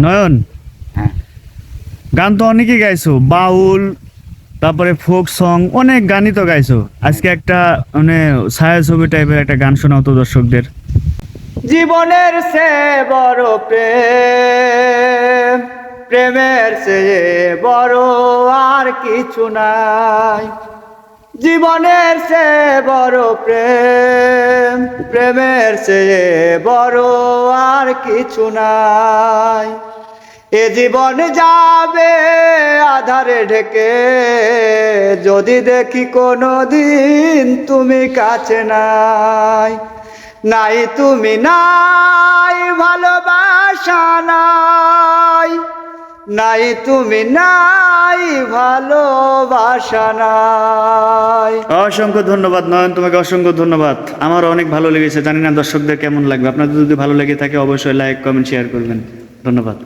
নয়ন, হ্যাঁ। গান তো অনেকই গাইছো, বাউল, তারপরে ফোক সং, অনেক গানই তো গাইছো। আজকে একটা মানে ছায়াছবি টাইপের একটা গান শোনাও তো দর্শকদের। জীবনের সে বড় প্রেম, প্রেমের সে বড় আর কিছু নাই। জীবনের সে বড় প্রেম, প্রেমের সে বড় আর কিছু নাই। এ জীবন যাবে আধারে ঢেকে, যদি দেখি কোনো দিন তুমি কাছে নাই। নাই তুমি নাই ভালোবাসা নাই, নাই তুমি নাই ভালোবাসা নাই। অসংখ্য ধন্যবাদ নয়ন, তোমাকে অসংখ্য ধন্যবাদ। আমারও অনেক ভালো লেগেছে, জানি না দর্শকদের কেমন লাগবে। আপনাদের যদি ভালো লেগে থাকে অবশ্যই লাইক, কমেন্ট, শেয়ার করবেন। ধন্যবাদ।